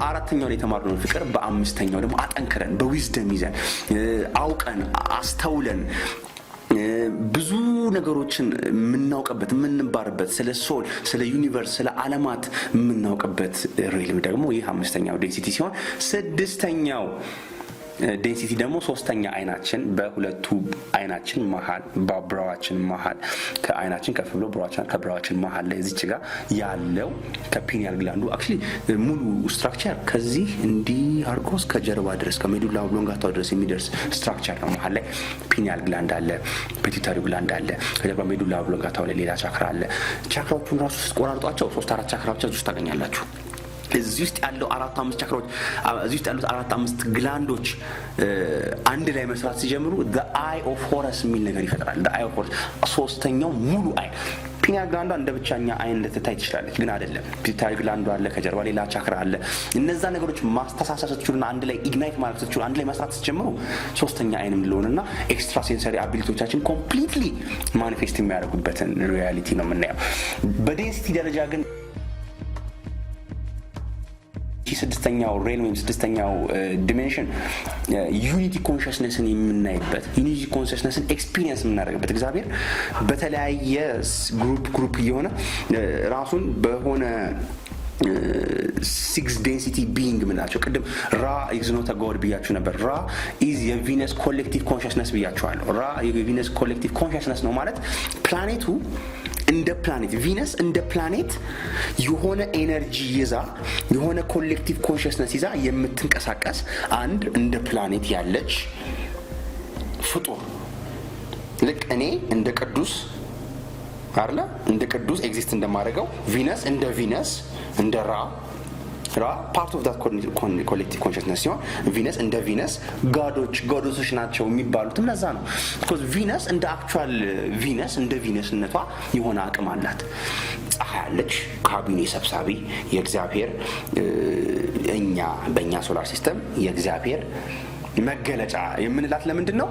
አራተኛው ላይ የተማርነው ፍቅር በአምስተኛው ደግሞ አጠንክረን በዊዝደም ይዘን አውቀን አስተውለን ብዙ ነገሮችን ምናውቀበት ምንባርበት ስለ ሶል ስለ ዩኒቨርስ ስለ ዓለማት ምናውቀበት ሪልም ደግሞ ይህ አምስተኛው ዴንሲቲ ሲሆን ስድስተኛው ዴንሲቲ ደግሞ ሶስተኛ አይናችን በሁለቱ አይናችን መሃል በብራዋችን መሃል ከአይናችን ከፍ ብሎ ከብራዋችን መሃል ላይ እዚች ጋር ያለው ከፒኒያል ግላንዱ አክቹሊ ሙሉ ስትራክቸር ከዚህ እንዲህ አርጎ እስከ ጀርባ ድረስ ከሜዱላ ኦብሎንጋታ ድረስ የሚደርስ ስትራክቸር ነው። መሃል ላይ ፒኒያል ግላንድ አለ፣ ፒቱታሪ ግላንድ አለ፣ ከጀርባ ሜዱላ ኦብሎንጋታው ላይ ሌላ ቻክራ አለ። ቻክራዎቹን ራሱ ስትቆራርጧቸው 3-4 ቻክራዎች እዚህ ታገኛላችሁ። እዚህ ውስጥ ያለው 4-5 ቻክራዎች እዚህ ውስጥ ያሉት 4-5 ግላንዶች አንድ ላይ መስራት ሲጀምሩ the eye of Horus የሚል ነገር ይፈጥራል። the eye of Horus ሶስተኛው ሙሉ አይን ፒኒያል ግላንዷ እንደ ብቻኛ አይን ልትታይ ትችላለች፣ ግን አይደለም። ፒቱታሪ ግላንዷ አለ፣ ከጀርባ ሌላ ቻክራ አለ። እነዛ ነገሮች ማስተሳሰር ስትችሉና አንድ ላይ ኢግናይት ማለት ስትችሉ አንድ ላይ መስራት ስትጀምሩ ሶስተኛ አይንም ልሆንና ኤክስትራ ሴንሰሪ አቢሊቲዎቻችን ኮምፕሊትሊ ማኒፌስት የሚያደርጉበትን ሪያሊቲ ነው የምናየው። በዴንሲቲ ደረጃ ግን ስድስተኛው ሬል ወይም ስድስተኛው ዲሜንሽን ዩኒቲ ኮንሽስነስን የምናይበት ዩኒቲ ኮንሽስነስን ኤክስፒሪየንስ የምናደርግበት እግዚአብሔር በተለያየ ግሩፕ እየሆነ ራሱን በሆነ ሲክስ ዴንሲቲ ቢንግ ምናቸው ቅድም ራ ኢዝ ኖት አ ጎድ ብያችሁ ነበር። ራ ኢዝ የቪነስ ኮሌክቲቭ ኮንሽስነስ ብያችኋለሁ። ራ የቪነስ ኮሌክቲቭ ኮንሽስነስ ነው ማለት ፕላኔቱ እንደ ፕላኔት ቪነስ እንደ ፕላኔት የሆነ ኤነርጂ ይዛ የሆነ ኮሌክቲቭ ኮንሽስነስ ይዛ የምትንቀሳቀስ አንድ እንደ ፕላኔት ያለች ፍጡር ልክ እኔ እንደ ቅዱስ አይደለ እንደ ቅዱስ ኤግዚስት እንደማደርገው ቪነስ እንደ ራ ፓርት ኦፍ ዳት ኮሌክቲቭ ኮንሽስነስ ሲሆን ቪነስ እንደ ቪነስ ጋዶሶች ናቸው የሚባሉትም ለዛ ነው። because ቪነስ እንደ አክቹዋል ቪነስ እንደ ቪነስነቷ የሆነ አቅም አላት። ፀሐይ አለች፣ ካቢኔ ሰብሳቢ የእግዚአብሔር በእኛ ሶላር ሲስተም የእግዚአብሔር መገለጫ የምንላት ለምንድን ነው?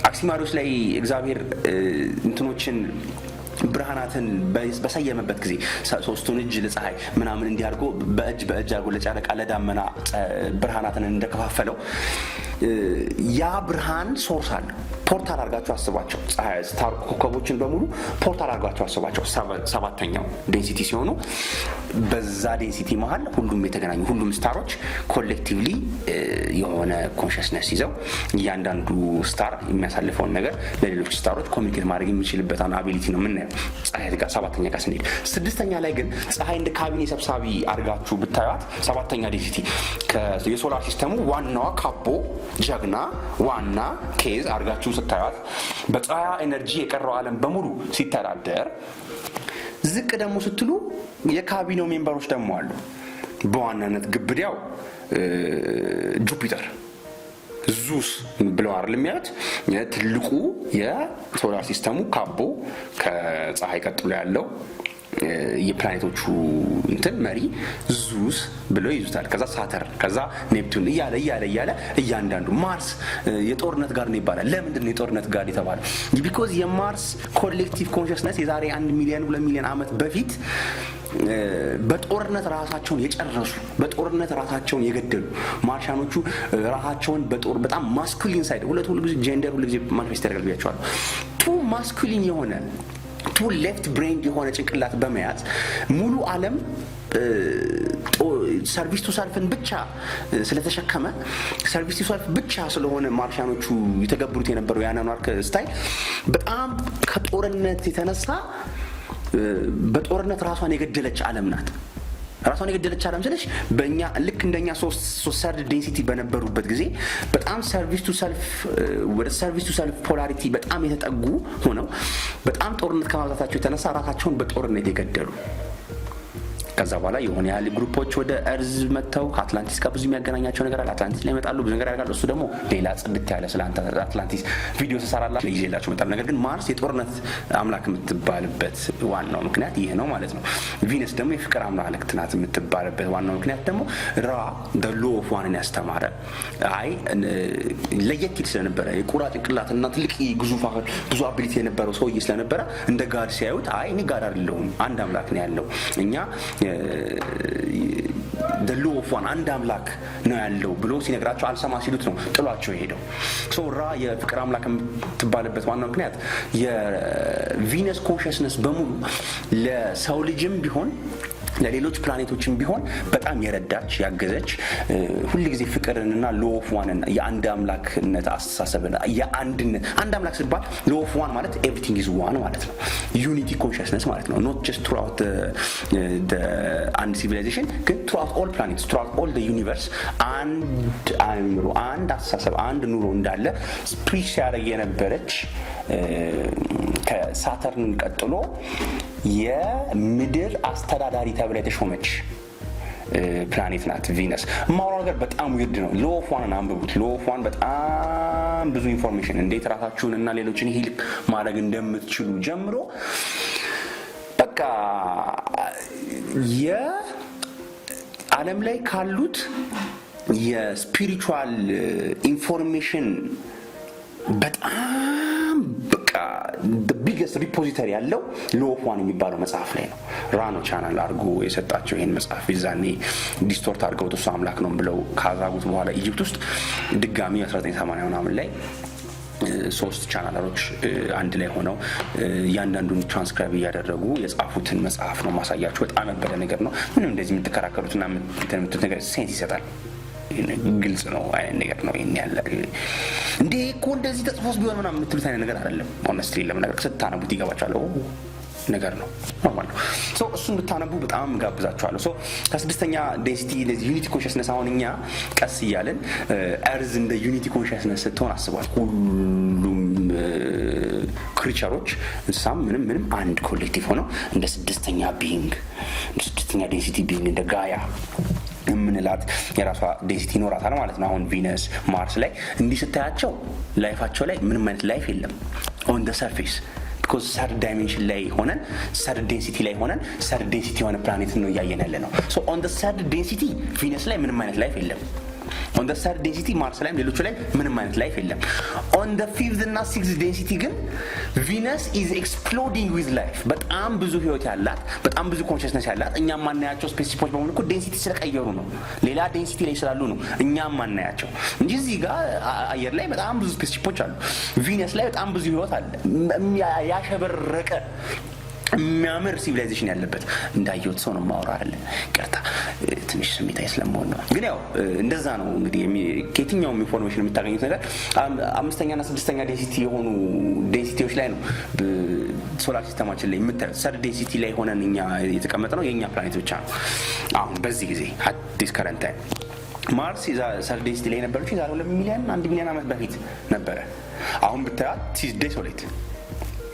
አክሲማሪዎስ ላይ እግዚአብሔር እንትኖችን ብርሃናትን በሰየመበት ጊዜ ሶስቱን እጅ ለፀሐይ ምናምን እንዲያርጎ በእጅ አርጎ ለጨረቃ ለዳመና ብርሃናትን እንደከፋፈለው ያ ብርሃን ሶርስ አለ። ፖርታል አድርጋችሁ አስቧቸው። ፀሐይ ስታር ኮከቦችን በሙሉ ፖርታል አድርጋችሁ አስቧቸው። ሰባተኛው ዴንሲቲ ሲሆኑ በዛ ዴንሲቲ መሃል ሁሉም የተገናኙ ሁሉም ስታሮች ኮሌክቲቭሊ የሆነ ኮንሽስነስ ይዘው እያንዳንዱ ስታር የሚያሳልፈውን ነገር ለሌሎች ስታሮች ኮሚኒኬት ማድረግ የሚችልበት አቢሊቲ ነው የምናየው ፀሐይ ጋር። ሰባተኛ ጋር ስንሄድ ስድስተኛ ላይ ግን ፀሐይ እንደ ካቢኔ ሰብሳቢ አድርጋችሁ ብታዩት ሰባተኛ ዴንሲቲ የሶላር ሲስተሙ ዋናዋ ካቦ ጀግና ዋና ኬዝ አድርጋችሁ ስታዩት በፀሐይ ኤነርጂ የቀረው ዓለም በሙሉ ሲተዳደር ዝቅ ደግሞ ስትሉ የካቢኔው ሜምበሮች ደግሞ አሉ። በዋናነት ግብዳው ጁፒተር ዙስ ብለው አይደል የሚያዩት ትልቁ የሶላር ሲስተሙ ካቦ ከፀሐይ ቀጥሎ ያለው የፕላኔቶቹ እንትን መሪ ዙስ ብለው ይዙታል። ከዛ ሳተርን፣ ከዛ ኔፕቱን እያለ እያንዳንዱ ማርስ የጦርነት ጋር ነው ይባላል። ለምንድን ነው የጦርነት ጋር የተባለው? ቢኮዝ የማርስ ኮሌክቲቭ ኮንሽስነስ የዛሬ 1 ሚሊዮን 2 ሚሊዮን ዓመት በፊት በጦርነት ራሳቸውን የጨረሱ በጦርነት ራሳቸውን የገደሉ ማርሻኖቹ ራሳቸውን በጦር በጣም ማስኩሊን ሳይድ ሁሉ ጊዜ ጀንደር ሁሉ ጊዜ ማኒፌስት ያደርጋል ብያቸዋለሁ። ቱ ማስኩሊን የሆነ ቱ ሌፍት ብሬን የሆነ ጭንቅላት በመያዝ ሙሉ ዓለም ሰርቪስ ቱ ሰልፍን ብቻ ስለተሸከመ ሰርቪስ ቱ ሰልፍ ብቻ ስለሆነ ማርሻኖቹ የተገበሩት የነበረው ያናኗር ስታይል በጣም ከጦርነት የተነሳ በጦርነት ራሷን የገደለች ዓለም ናት። ራሷን የገደለች ዓለም ስለሽ በእኛ ልክ እንደኛ ሰርድ ዴንሲቲ በነበሩበት ጊዜ በጣም ሰርቪስ ቱ ሰልፍ ፖላሪቲ በጣም የተጠጉ ሆነው በጣም ጦርነት ከማብዛታቸው የተነሳ ራሳቸውን በጦርነት የገደሉ ከዛ በኋላ የሆነ ያህል ግሩፖች ወደ እርዝ መተው ከአትላንቲስ ጋር ብዙ የሚያገናኛቸው ነገር አለ። አትላንቲስ ላይ ይመጣሉ፣ ብዙ ነገር ያደርጋሉ። እሱ ደግሞ ሌላ ጽድት ያለ ስለ አትላንቲስ ቪዲዮ ተሰራላችሁ ይዤላችሁ መጣሁ። ነገር ግን ማርስ የጦርነት አምላክ የምትባልበት ዋናው ምክንያት ይሄ ነው ማለት ነው። ቪነስ ደግሞ የፍቅር አምላክ ናት የምትባልበት ዋናው ምክንያት ደግሞ ራ the law of one ያስተማረ ለየት ይል ስለነበረ የቁራ ጭንቅላትና ትልቅ ብዙ አቢሊቲ የነበረው ሰውዬ ስለነበረ እንደ ጋድ ሲያዩት እኔ ጋድ አይደለሁም አንድ አምላክ ነው ያለው እኛ the law of one አንድ አምላክ ነው ያለው ብሎ ሲነግራቸው አልሰማ ሲሉት ነው ጥሏቸው የሄደው። ራ የፍቅር አምላክ የምትባልበት ዋናው ምክንያት የቪነስ ኮንሽስነስ በሙሉ ለሰው ልጅም ቢሆን ለሌሎች ፕላኔቶችም ቢሆን በጣም የረዳች ያገዘች ሁሉ ጊዜ ፍቅርንና law of one የአንድ አምላክነት አስተሳሰብን አንድ አምላክ ሲባል law of one ማለት everything is one ማለት ነው። unity consciousness ማለት ነው። not just throughout the and civilization ግን throughout all planets, throughout all the universe አንድ አእምሮ አንድ አስተሳሰብ አንድ ኑሮ እንዳለ ስፕሪች ያደረገ የነበረች ከሳተርን ቀጥሎ የምድር አስተዳዳሪ ተብላ የተሾመች ፕላኔት ናት ቪነስ። ማውራው ነገር በጣም ዊርድ ነው። law of one አንብቡት። law of one በጣም ብዙ ኢንፎርሜሽን እንዴት ራሳችሁን እና ሌሎችን ሂል ማድረግ እንደምትችሉ ጀምሮ በቃ የዓለም ላይ ካሉት የስፒሪቹዋል ኢንፎርሜሽን በጣም በቃ the biggest repository ያለው law of one የሚባለው መጽሐፍ ላይ ነው። ራኖ ቻናል አድርጎ የሰጣቸው ይሄን መጽሐፍ ይዛኔ ዲስቶርት አድርገው ተሱ አምላክ ነው ብለው ካዛጉት በኋላ ኢጂፕት ውስጥ ድጋሚ 1980 ምናምን ላይ 3 ቻናሎች አንድ ላይ ሆነው ያንዳንዱን ትራንስክራይብ ያደረጉ የጻፉትን መጽሐፍ ነው ማሳያችሁ። በጣም ያበደ ነገር ነው። ምንም እንደዚህ የምትከራከሩትና የምትሉት ነገር ሴንስ ይሰጣል። ግልጽ ነው አይነት ነገር ነው። ይሄን ያለ እንዴ እኮ እንደዚህ ተጽፎስ ቢሆን ምናምን የምትሉት አይነት ነገር አይደለም። ሆነስትሊ ለምናገር ስታነቡት ይገባችኋል ነገር ነው ማለት ነው። እሱን ብታነቡ በጣም ጋብዛችኋለሁ። ከስድስተኛ ዴንሲቲ ለዚህ ዩኒቲ ኮንሽስነስ አሁን እኛ ቀስ እያለን እርዝ እንደ ዩኒቲ ኮንሽስነስ ስትሆን አስቧል። ሁሉም ክሪቸሮች እንስሳም ምንም አንድ ኮሌክቲቭ ሆነው እንደ ስድስተኛ ቢንግ እንደ ስድስተኛ ዴንሲቲ ቢንግ እንደ ጋያ የምንላት የራሷ ዴንሲቲ ይኖራታል ማለት ነው። አሁን ቪነስ ማርስ ላይ እንዲህ ስታያቸው ላይፋቸው ላይ ምንም አይነት ላይፍ የለም ኦን ዘ ሰርፌስ because third dimension ላይ ሆነን third density ላይ ሆነን third density የሆነ ፕላኔት ነው እያየን ያለ ነው። so on the third density ቪነስ ላይ ምንም አይነት ላይፍ የለም። on the third density ማርስ ላይ ሌሎቹ ላይ ምንም አይነት ላይፍ የለም። on the fifth እና sixth density ግን ቪነስ is exploding with life በጣም ብዙ ህይወት ያላት በጣም ብዙ ኮንሽስነስ ያላት እኛም ማናያቸው ስፔሲፊኮች በሙሉ እኮ ዴንሲቲ ስለቀየሩ ነው ሌላ ዴንሲቲ ላይ ስላሉ ነው እኛም ማናያቸው እንጂ እዚህ ጋር አየር ላይ በጣም ብዙ ስፔሲፊኮች አሉ። ቪነስ ላይ በጣም ብዙ ህይወት አለ። ያሸበረቀ የሚያምር ሲቪላይዜሽን ያለበት እንዳየሁት ሰው ነው ማውራ አይደለ ቀርታ ትንሽ ስሜታዊ ስለመሆን ነው። ግን ያው እንደዛ ነው እንግዲህ ከየትኛውም ኢንፎርሜሽን የምታገኙት ነገር አምስተኛና ስድስተኛ ዴንሲቲ የሆኑ ዴንሲቲዎች ላይ ነው ሶላር ሲስተማችን ላይ የምታዩት። ሰርድ ዴንሲቲ ላይ ሆነን እኛ የተቀመጥነው የኛ ፕላኔት ብቻ ነው አሁን በዚህ ጊዜ አዲስ ከረንት ታይም። ማርስ ሰርድ ዴንሲቲ ላይ ነበረች ዛሬ 2 ሚሊዮን 1 ሚሊዮን ዓመት በፊት ነበረ። አሁን ብታያት ሲስ ዴሶሌት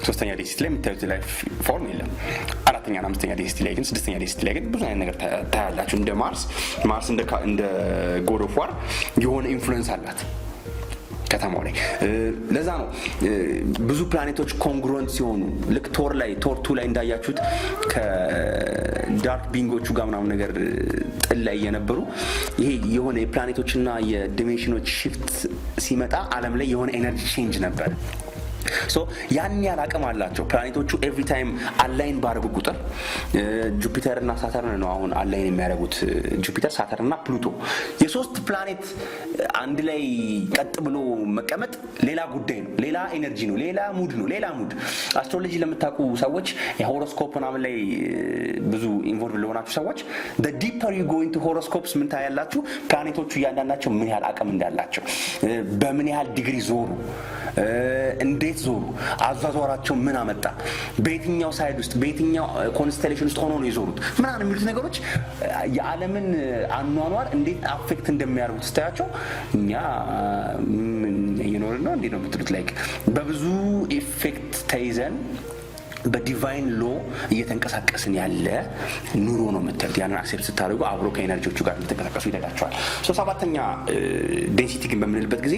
ሶስተኛ ዴንሲቲ ላይ የምታዩት ላይፍ ፎርም የለም። አራተኛና አምስተኛ ዴንሲቲ ላይ ግን ስድስተኛ ዴንሲቲ ላይ ግን ብዙ አይነት ነገር ታያላችሁ። እንደ ማርስ እንደ ጎድ ኦፍ ዋር የሆነ ኢንፍሉዌንስ አላት ከተማው ላይ። ለዛ ነው ብዙ ፕላኔቶች ኮንግሩዌንት ሲሆኑ ልክ ቶር 2 ላይ እንዳያችሁት ከዳርክ ቢንጎቹ ጋር ምናምን ነገር ጥል ላይ የነበሩ ይሄ የሆነ የፕላኔቶችና የዲሜንሽኖች ሽፍት ሲመጣ ዓለም ላይ የሆነ ኤነርጂ ቼንጅ ነበር። ያን ያህል አቅም አላቸው ፕላኔቶቹ ኤቭሪ ታይም አላይን ባረጉ ቁጥር ጁፒተር እና ሳተርን ነው አሁን አላይን የሚያደርጉት። ጁፒተር፣ ሳተርን እና ፕሉቶ የሶስት ፕላኔት አንድ ላይ ቀጥ ብሎ መቀመጥ ሌላ ጉዳይ ነው። ሌላ ኤነርጂ ነው። ሌላ ሙድ ነው። ሌላ ሙድ አስትሮሎጂ ለምታውቁ ሰዎች የሆሮስኮፕ ምናምን ላይ ብዙ ኢንቮልቭ ለሆናችሁ ሰዎች the deeper you go into horoscopes ምን ታያላችሁ? ፕላኔቶቹ እያንዳንዳቸው ምን ያህል አቅም እንዳላቸው በምን ያህል ዲግሪ ዞሩ እንዴት ዞሩ አዟዟራቸው ምን አመጣ በየትኛው ሳይድ ውስጥ በየትኛው ኮንስቴሌሽን ውስጥ ሆኖ ነው የዞሩት ምናምን የሚሉት ነገሮች የዓለምን አኗኗር እንዴት አፌክት እንደሚያደርጉት ስታያቸው እኛ የኖርን ነው እንዴ ነው የምትሉት ላይክ በብዙ ኢፌክት ተይዘን በዲቫይን ሎ እየተንቀሳቀስን ያለ ኑሮ ነው የምታዩት። ያንን አክሴፕት ስታደርጉ አብሮ ከኤነርጂዎቹ ጋር እየተንቀሳቀሱ ይደጋቸዋል። ሰባተኛ ዴንሲቲ ግን በምንልበት ጊዜ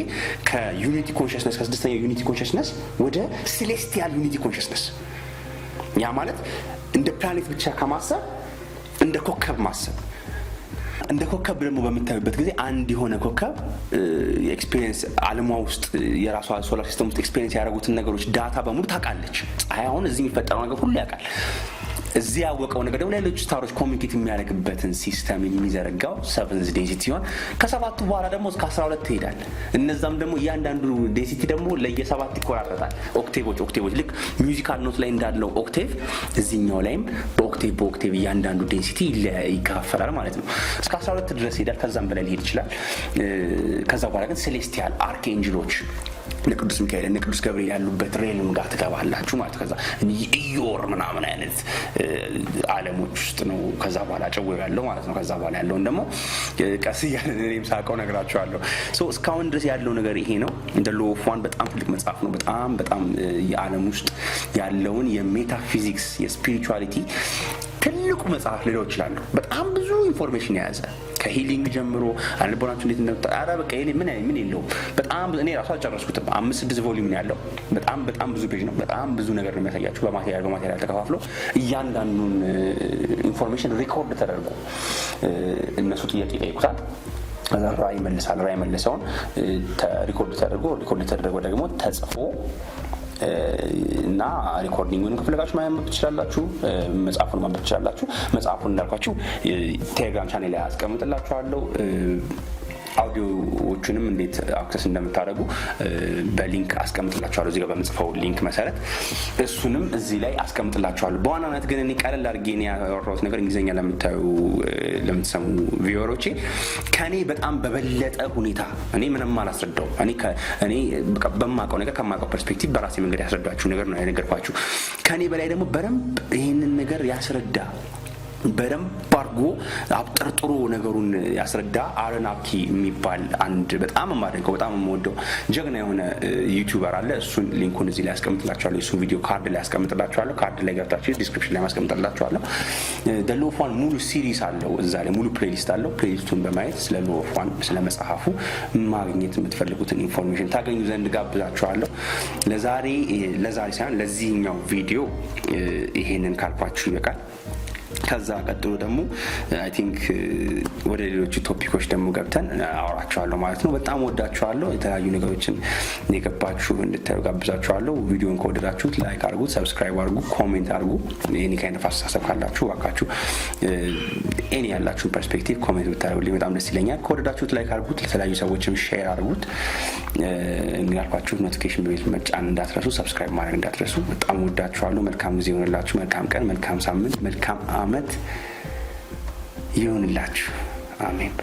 ከዩኒቲ ኮንሽስነስ ከስድስተኛ ዩኒቲ ኮንሽስነስ ወደ ሴሌስቲያል ዩኒቲ ኮንሽስነስ ያ ማለት እንደ ፕላኔት ብቻ ከማሰብ እንደ ኮከብ ማሰብ። እንደ ኮከብ ደግሞ በምታዩበት ጊዜ አንድ የሆነ ኮከብ ኤክስፒሪየንስ ዓለሟ ውስጥ የራሷ ሶላር ሲስተም ውስጥ ኤክስፒሪየንስ ያደረጉትን ነገሮች ዳታ በሙሉ ታውቃለች። ፀሐይ አሁን እዚህ የሚፈጠረው ነገር ሁሉ ያውቃል። እዚህ ያወቀው ነገር ደግሞ ሌሎች ስታሮች ኮሚኒኬት የሚያደርግበትን ሲስተም የሚዘረጋው 7th ዴንሲቲ ሲሆን ከሰባቱ በኋላ ደግሞ እስከ 12 ይሄዳል። እነዛም ደግሞ እያንዳንዱ ዴንሲቲ ደግሞ ለየ7 ይቆራረጣል። ኦክቴቮች ልክ ሚውዚካል ኖት ላይ እንዳለው ኦክቴቭ እዚህኛው ላይም በኦክቴቭ እያንዳንዱ ዴንሲቲ ይከፋፈላል ማለት ነው። እስከ 12 ድረስ ይሄዳል። ከዛም በላይ ሊሄድ ይችላል። ከዛ በኋላ ግን ሴሌስቲያል አርክኤንጅሎች ለቅዱስ ሚካኤል እና ቅዱስ ገብርኤል ያሉበት ሬልም ጋር ትገባላችሁ ማለት ከዛ ኢዮር ምናምን አይነት ዓለሞች ውስጥ ነው ከዛ በኋላ ጨው ያለው ማለት ነው። ከዛ በኋላ ያለውን ደግሞ ቀስ እያለን እኔም ሳውቀው ነግራችኋለሁ። እስካሁን ድረስ ያለው ነገር ይሄ ነው። እንደ ሎ ኦፍ ዋን በጣም ትልቅ መጽሐፍ ነው። በጣም የዓለም ውስጥ ያለውን የሜታፊዚክስ የስፒሪቹዋሊቲ ትልቁ መጽሐፍ ሊለው ይችላል። በጣም ብዙ ኢንፎርሜሽን የያዘ ከሂሊንግ ጀምሮ አልቦናችሁ እንዴት እንደምታራ በቃ ይሄ ምን የለው በጣም እኔ ራሱ አልጨረስኩትም። 5-6 ቮሊዩም ነው ያለው። በጣም ብዙ ፔጅ ነው። በጣም ብዙ ነገር ነው የሚያሳያችሁ በማቴሪያል ተከፋፍሎ እያንዳንዱን ኢንፎርሜሽን ሪኮርድ ተደርጎ እነሱ ጥያቄ ይጠይቁታል። ከዛ ራይ መልሰውን ሪኮርድ ተደርጎ ደግሞ ተጽፎ እና ሪኮርዲንጉን ከፈለጋችሁ ማየት ትችላላችሁ። መጽሐፉን ማንበብ ትችላላችሁ። መጽሐፉን እንዳልኳችሁ ቴሌግራም ቻናሌ ላይ አስቀምጥላችኋለሁ። አውዲዮዎቹንም እንዴት አክሰስ እንደምታደርጉ በሊንክ አስቀምጥላችኋለሁ። እዚህ ጋር በመጽፈው ሊንክ መሰረት እሱንም እዚህ ላይ አስቀምጥላችኋለሁ። በዋናነት ግን እኔ ቀለል አድርጌ ነው ያወራሁት ነገር እንግሊዘኛ ለምትሰሙ ቪወሮቼ ከኔ በጣም በበለጠ ሁኔታ እኔ ምንም አላስረዳው። እኔ በማውቀው ነገር ከማውቀው ፐርስፔክቲቭ በራሴ መንገድ ያስረዳችሁ ነገር ነው የነገርኳችሁ። ከኔ በላይ ደግሞ በደንብ ይሄንን ነገር ያስረዳ በደንብ አድርጎ አብጠርጥሮ ነገሩን ያስረዳ አረናኪ የሚባል አንድ በጣም የማደንቀው በጣም የምወደው ጀግና የሆነ ዩቲዩበር አለ። እሱን ሊንኩን እዚህ ላይ አስቀምጥላችኋለሁ። እሱን ቪዲዮ ካርድ ላይ አስቀምጥላችኋለሁ። ካርድ ላይ ገብታችሁ ዲስክሪፕሽን ላይ አስቀምጥላችኋለሁ። ደ ሎ ኦፍ ዋን ሙሉ ሲሪስ አለው እዛ ላይ ሙሉ ፕሌሊስት አለው። ፕሌሊስቱን በማየት ስለ ሎ ኦፍ ዋን ስለ መጽሐፉ ማግኘት የምትፈልጉትን ኢንፎርሜሽን ታገኙ ዘንድ ጋብዛችኋለሁ። ለዛሬ ሳይሆን ለዚህኛው ቪዲዮ ይሄንን ካልኳችሁ ይበቃል። ከዛ ቀጥሎ ደግሞ አይ ቲንክ ወደ ሌሎች ቶፒኮች ደግሞ ገብተን አወራችኋለሁ ማለት ነው። በጣም ወዳችኋለሁ። የተለያዩ ነገሮችን የገባችሁ እንድታዩ ጋብዛችኋለሁ። ቪዲዮን ከወደዳችሁት ላይክ አድርጉት፣ ሰብስክራይብ አድርጉ፣ ኮሜንት አድርጉ። ኤኒ ካይንድ ኦፍ አስተሳሰብ ካላችሁ እባካችሁ ኤኒ ያላችሁን ፐርስፔክቲቭ ኮሜንት ብታደርጉልኝ በጣም ደስ ይለኛል። ከወደዳችሁት ላይክ አድርጉት፣ ለተለያዩ ሰዎችም ሼር አድርጉት። እንዳልኳችሁ ኖቲፊኬሽን ቤል መጫን እንዳትረሱ፣ ሰብስክራይብ ማድረግ እንዳትረሱ። በጣም ወዳችኋለሁ። መልካም ጊዜ ይሁንላችሁ። መልካም ቀን፣ መልካም ሳምንት፣ መልካም ዓመት ይሁንላችሁ። አሜን።